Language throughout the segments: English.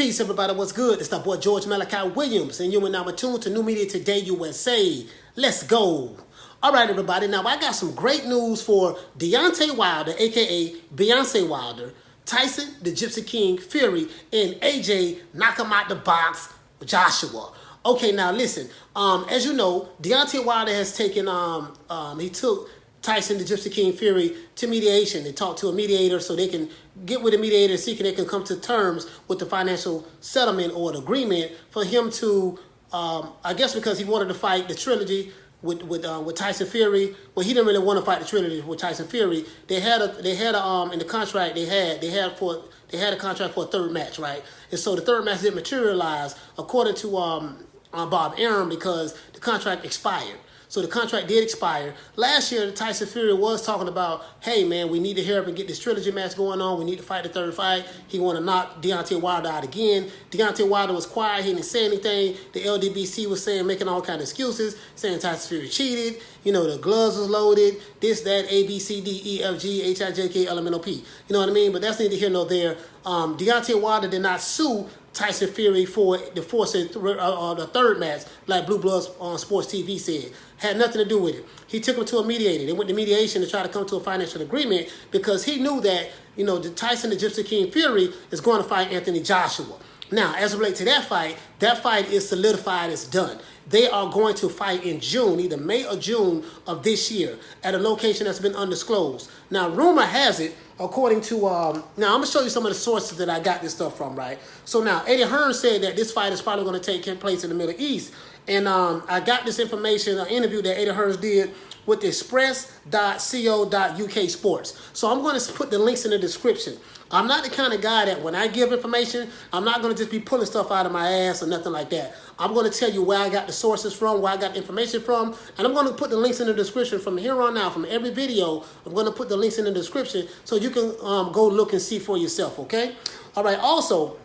Peace, everybody. What's good? It's the boy George Malachi Williams, and you are now tuned to New Media Today USA. Let's go. All right, everybody. Now, I got some great news for Deontay Wilder, a.k.a. Beyonce Wilder, Tyson, the Gypsy King, Fury, and AJ, knock him out the box, Joshua. Okay, now listen. As you know, Deontay Wilder has taken, he took Tyson, the Gypsy King, Fury to mediation. They talked to a mediator so they can get with a mediator, seeking they can come to terms with the financial settlement or an agreement for him to, I guess because he wanted to fight the trilogy with Tyson Fury. Well, he didn't really want to fight the trilogy with Tyson Fury. They had in the contract they had a contract for a third match, right? And so the third match didn't materialize according to Bob Arum because the contract expired. So the contract did expire. Last year, Tyson Fury was talking about, hey, man, we need to hurry up and get this trilogy match going on. We need to fight the third fight. He want to knock Deontay Wilder out again. Deontay Wilder was quiet. He didn't say anything. The LDBC was making all kind of excuses, saying Tyson Fury cheated. You know, the gloves was loaded. This, that, A, B, C, D, E, F, G, H, I, J, K, L, M, N, O, P. You know what I mean? But that's neither here nor there. Deontay Wilder did not sue Tyson Fury for the the third match, like Blue Bloods on Sports TV said. Had nothing to do with it. He took him to a mediator. They went to mediation to try to come to a financial agreement because he knew that, you know, the Tyson, the Gypsy King Fury is going to fight Anthony Joshua. Now, as it relates to that fight is solidified, it's done. They are going to fight in June, either May or June of this year, at a location that's been undisclosed. Now, rumor has it, according to, now I'm going to show you some of the sources that I got this stuff from, right? So now, Eddie Hearn said that this fight is probably going to take place in the Middle East. And I got this information, an interview that Eddie Hearn did with express.co.uk sports. So I'm going to put the links in the description. I'm not the kind of guy that when I give information, I'm not going to just be pulling stuff out of my ass or nothing like that. I'm going to tell you where I got the sources from, where I got the information from, and I'm going to put the links in the description from here on out. From every video, I'm going to put the links in the description so you can go look and see for yourself, okay? All right, also,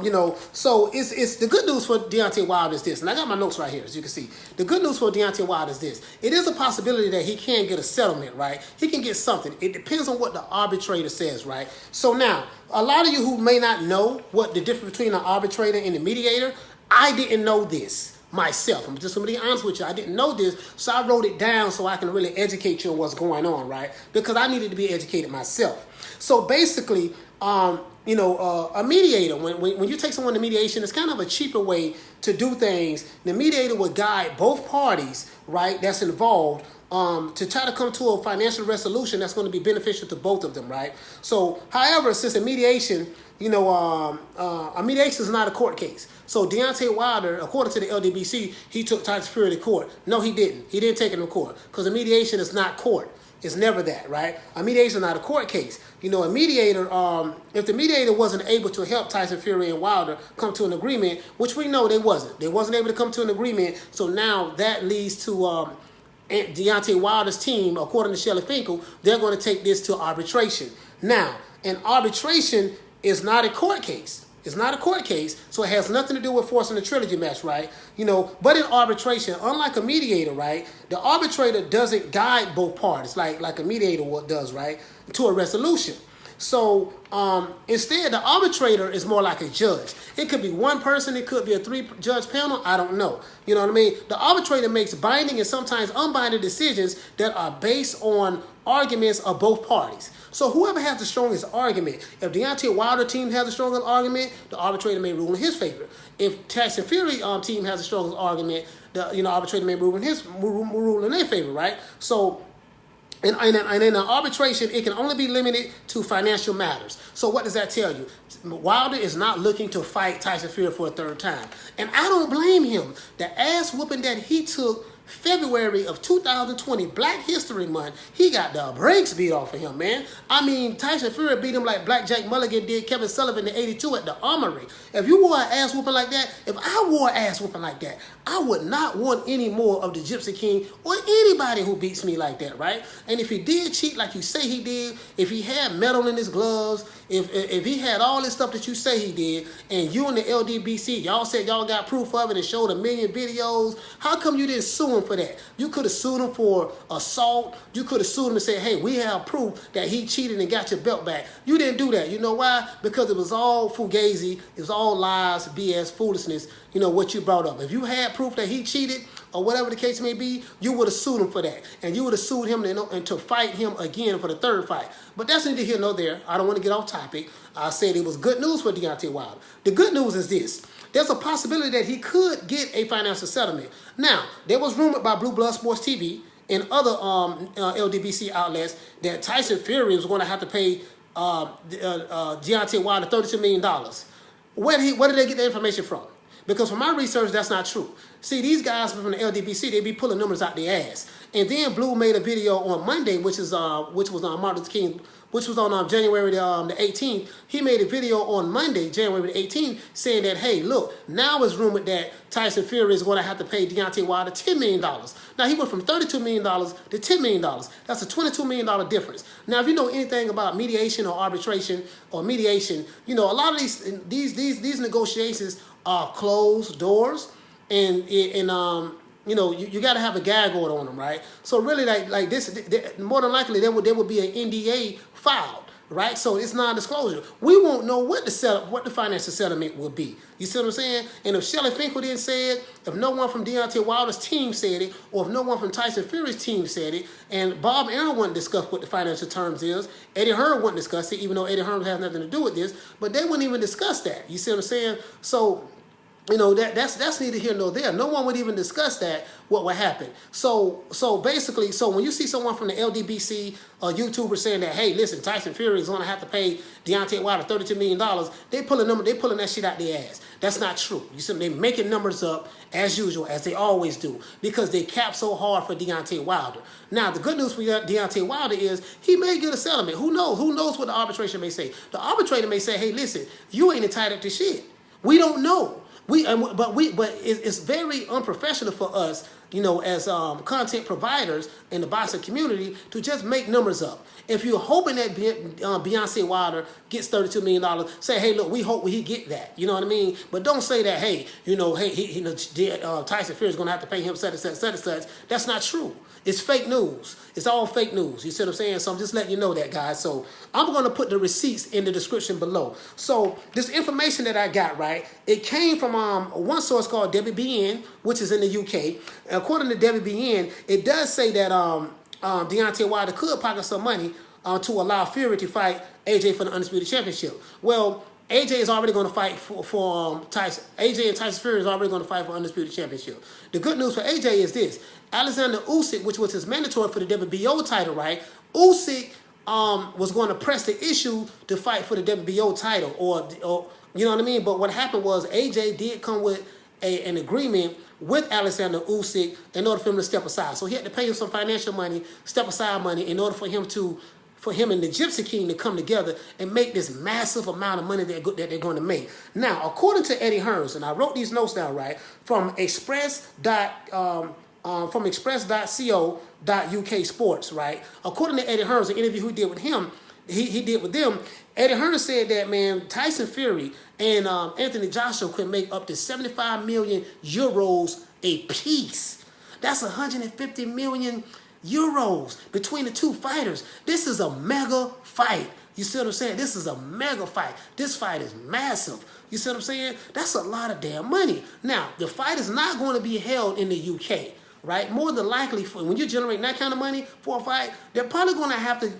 you know, so it's the good news for Deontay Wilder is this, and I got my notes right here, as you can see. The good news for Deontay Wilder is this. It is a possibility that he can get a settlement, right? He can get something. It depends on what the arbitrator says, right? So now, a lot of you who may not know what the difference between an arbitrator and a mediator, I didn't know this myself. I'm just going to be honest with you. I didn't know this, so I wrote it down so I can really educate you on what's going on, right? Because I needed to be educated myself. So basically, you know, a mediator, when you take someone to mediation, it's kind of a cheaper way to do things. The mediator would guide both parties, right, that's involved, to try to come to a financial resolution that's going to be beneficial to both of them, right? So, however, since a mediation, you know, a mediation is not a court case. So Deontay Wilder, according to the LDBC, he took Tyson Fury to court. No, he didn't. He didn't take him to court because a mediation is not court. It's never that, right? A mediation is not a court case. You know, a mediator, if the mediator wasn't able to help Tyson Fury and Wilder come to an agreement, which we know they wasn't. They wasn't able to come to an agreement, so now that leads to Deontay Wilder's team, according to Shelly Finkel, they're going to take this to arbitration. Now, an arbitration is not a court case. It's not a court case, so it has nothing to do with forcing a trilogy match, right? You know, but in arbitration, unlike a mediator, right, the arbitrator doesn't guide both parties like a mediator does, right, to a resolution. So instead, the arbitrator is more like a judge. It could be one person. It could be a 3-judge panel. I don't know. You know what I mean? The arbitrator makes binding and sometimes unbinding decisions that are based on arguments of both parties. So whoever has the strongest argument, if Deontay Wilder team has the strongest argument, the arbitrator may rule in his favor. If Tyson Fury team has the strongest argument, the arbitrator may rule in their favor, right? So. And in an arbitration, it can only be limited to financial matters. So what does that tell you? Wilder is not looking to fight Tyson Fury for a third time. And I don't blame him. The ass whooping that he took February of 2020, Black History Month, he got the brakes beat off of him, man. I mean, Tyson Fury beat him like Black Jack Mulligan did Kevin Sullivan in '82 at the Armory. If you wore an ass whooping like that, if I wore an ass whooping like that, I would not want any more of the Gypsy King or anybody who beats me like that, right? And if he did cheat like you say he did, if he had metal in his gloves, if he had all this stuff that you say he did, and you and the LDBC, y'all said y'all got proof of it and showed 1 million videos, how come you didn't sue sue him for that. You could have sued him for assault. You could have sued him and said, hey, we have proof that he cheated and got your belt back. You didn't do that. You know why? Because it was all fugazi. It was all lies, BS, foolishness, you know, what you brought up. If you had proof that he cheated or whatever the case may be, you would have sued him for that. And you would have sued him and to fight him again for the third fight. But that's neither here nor there. I don't want to get off topic. I said it was good news for Deontay Wilder. The good news is this. There's a possibility that he could get a financial settlement. Now, there was rumored by Blue Blood Sports TV and other LDBC outlets that Tyson Fury was going to have to pay Deontay Wilder $32 million. Where did they get the information from? Because from my research, that's not true. See, these guys from the LDBC, they be pulling numbers out their ass. And then Blue made a video on Monday, which was on Martin Luther King, which was on January the 18th. He made a video on Monday, January the 18th, saying that, hey, look, now it's rumored that Tyson Fury is going to have to pay Deontay Wilder $10 million. Now, he went from $32 million to $10 million. That's a $22 million difference. Now, if you know anything about mediation or arbitration or mediation, you know, a lot of these negotiations are closed doors, and you know, you got to have a gag order on them, right? So really, like this, more than likely there would be an NDA filed, right? So it's non-disclosure. We won't know what the financial settlement will be. You see what I'm saying? And if Shelly Finkel didn't say it, if no one from Deontay Wilder's team said it, or if no one from Tyson Fury's team said it, and Bob Arum wouldn't discuss what the financial terms is, Eddie Hearn wouldn't discuss it, even though Eddie Hearn has nothing to do with this, but they wouldn't even discuss that. You see what I'm saying? So, you know, that's neither here nor there. No one would even discuss that, what would happen. So basically, when you see someone from the LDBC or YouTuber saying that, hey, listen, Tyson Fury is going to have to pay Deontay Wilder $32 million, they pulling that shit out their ass. That's not true. You see, they're making numbers up as usual, as they always do, because they cap so hard for Deontay Wilder. Now, the good news for Deontay Wilder is he may get a settlement. Who knows? Who knows what the arbitration may say? The arbitrator may say, hey, listen, you ain't entitled to shit. We don't know. But it's very unprofessional for us, you know, as content providers in the boxing community to just make numbers up. If you're hoping that Deontay Wilder gets $32 million, say, hey, look, we hope he get that. You know what I mean? But don't say that, hey, you know, Tyson Fury is going to have to pay him such and such. That's not true. It's fake news. It's all fake news. You see what I'm saying? So I'm just letting you know that, guys. So I'm going to put the receipts in the description below. So this information that I got, right, it came from one source called WBN, which is in the UK. According to WBN, it does say that Deontay Wilder could pocket some money to allow Fury to fight AJ for the Undisputed Championship. Well, AJ is already going to fight for Tyson. AJ and Tyson Fury is already going to fight for Undisputed Championship. The good news for AJ is this. Alexander Usyk, which was his mandatory for the WBO title, right? Usyk was going to press the issue to fight for the WBO title, or you know what I mean? But what happened was AJ did come with an agreement with Alexander Usyk in order for him to step aside. So he had to pay him some financial money, step aside money, in order for him and the Gypsy King to come together and make this massive amount of money that they're going to make. Now, according to Eddie Hearns, and I wrote these notes down, right, from express.co.uk sports, right? According to Eddie Hearns, an interview he did with him, he did with them, Eddie Hearns said that, man, Tyson Fury and Anthony Joshua could make up to 75 million euros a piece. That's 150 million euros between the two fighters. This is a mega fight. You see what I'm saying? This is a mega fight. This fight is massive. You see what I'm saying? That's a lot of damn money. Now, the fight is not going to be held in the UK, right? More than likely, when you're generating that kind of money for a fight, they're probably going to have to,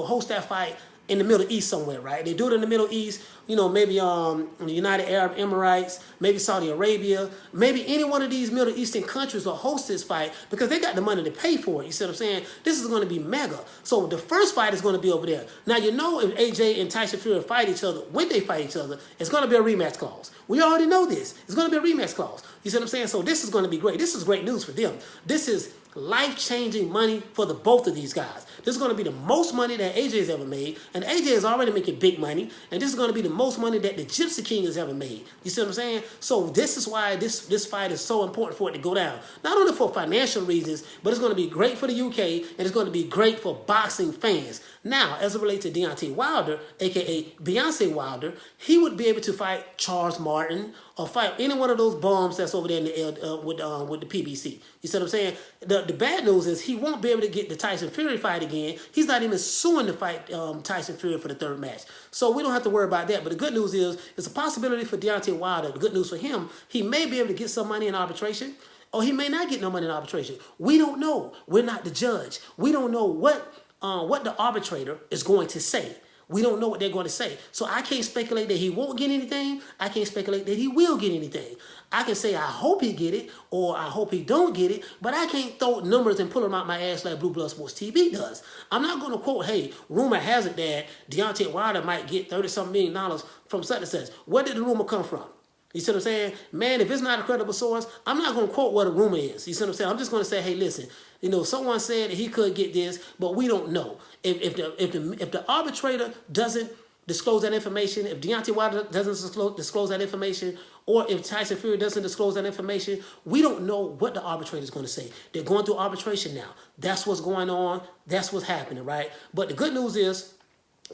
host that fight in the Middle East somewhere, right? They do it in the Middle East, maybe the United Arab Emirates, maybe Saudi Arabia, maybe any one of these Middle Eastern countries will host this fight because they got the money to pay for it. You see what I'm saying? This is going to be mega. So the first fight is going to be over there. Now, if AJ and Tyson Fury fight each other, when they fight each other, it's going to be a rematch clause. We already know this. It's going to be a rematch clause. You see what I'm saying? So this is going to be great. This is great news for them. This is life-changing money for the both of these guys. This is going to be the most money that AJ's ever made, and AJ is already making big money, and this is going to be the most money that the Gypsy King has ever made. You see what I'm saying? So this is why this fight is so important for it to go down. Not only for financial reasons, but it's going to be great for the UK, and it's going to be great for boxing fans. Now, as it relates to Deontay Wilder, a.k.a. Beyonce Wilder, he would be able to fight Charles Martin or fight any one of those bums that's over there in the with the PBC. You see what I'm saying? The bad news is he won't be able to get the Tyson Fury fight again. He's not even suing to fight Tyson Fury for the third match. So we don't have to worry about that. But the good news is it's a possibility for Deontay Wilder. The good news for him, he may be able to get some money in arbitration, or he may not get no money in arbitration. We don't know. We're not the judge. We don't know what the arbitrator is going to say. We don't know what they're going to say. So I can't speculate that he won't get anything. I can't speculate that he will get anything. I can say I hope he get it or I hope he don't get it, but I can't throw numbers and pull them out my ass like Blue Blood Sports TV does. I'm not going to quote, hey, rumor has it that Deontay Wilder might get $30-something million from such and such. Where did the rumor come from? You see what I'm saying? Man, if it's not a credible source, I'm not going to quote what a rumor is. You see what I'm saying? I'm just going to say, hey, listen, you know, someone said that he could get this, but we don't know. If the arbitrator doesn't disclose that information, if Deontay Wilder doesn't disclose that information, or if Tyson Fury doesn't disclose that information, we don't know what the arbitrator is going to say. They're going through arbitration now. That's what's going on. That's what's happening, right? But the good news is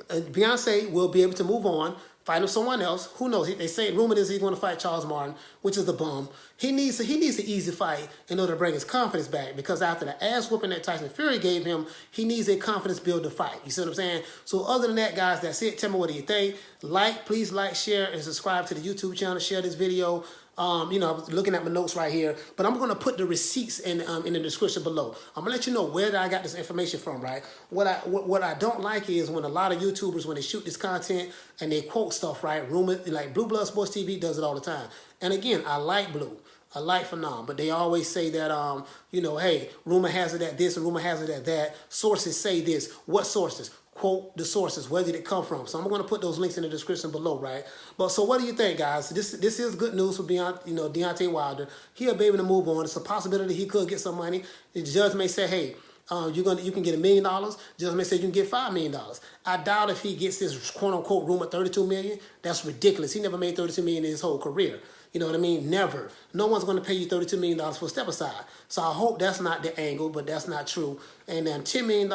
Beyonce will be able to move on, fight with someone else. Who knows? They say rumored is he's going to fight Charles Martin, which is the bum. He needs an easy fight in order to bring his confidence back, because after the ass whooping that Tyson Fury gave him, he needs a confidence builder fight. You see what I'm saying? So other than that, guys, that's it. Tell me what do you think. Please like, share, and subscribe to the YouTube channel. Share this video. You know, I was looking at my notes right here, but I'm going to put the receipts in the description below. I'm going to let you know where I got this information from, right? What I don't like is when a lot of YouTubers, when they shoot this content and they quote stuff, right? Rumor, like Blue Blood Sports TV does it all the time. And again, I like Blue. I like Phenom, but they always say that, you know, hey, rumor has it at this and rumor has it at that. Sources say this. What sources? Quote the sources. Where did it come from? So I'm going to put those links in the description below, right? But so what do you think, guys? This is good news for Deontay Wilder. He'll be able to move on. It's a possibility he could get some money. The judge may say, hey, you can get $1 million. The judge may say you can get $5 million. I doubt if he gets this quote unquote rumor $32 million. That's ridiculous. He never made $32 million in his whole career. You know what I mean? Never. No one's going to pay you $32 million for a step aside. So I hope that's not the angle, but that's not true. And then $10 million,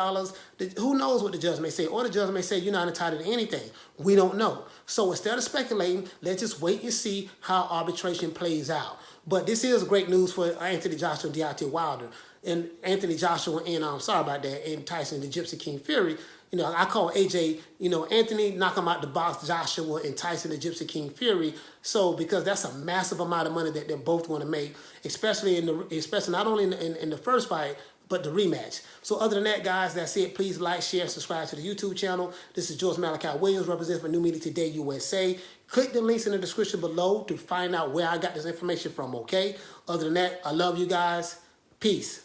who knows what the judge may say? Or the judge may say you're not entitled to anything. We don't know. So instead of speculating, let's just wait and see how arbitration plays out. But this is great news for Anthony Joshua and Deontay Wilder. And Anthony Joshua and, sorry about that, and Tyson, the Gypsy King Fury. You know, I call AJ, you know, Anthony, knock him out the box, Joshua, and Tyson, the Gypsy King Fury. So, because that's a massive amount of money that they're both going to make, especially not only in the first fight, but the rematch. So, other than that, guys, that's it. Please like, share, subscribe to the YouTube channel. This is George Malachi Williams, representing for New Media Today USA. Click the links in the description below to find out where I got this information from, okay? Other than that, I love you guys. Peace.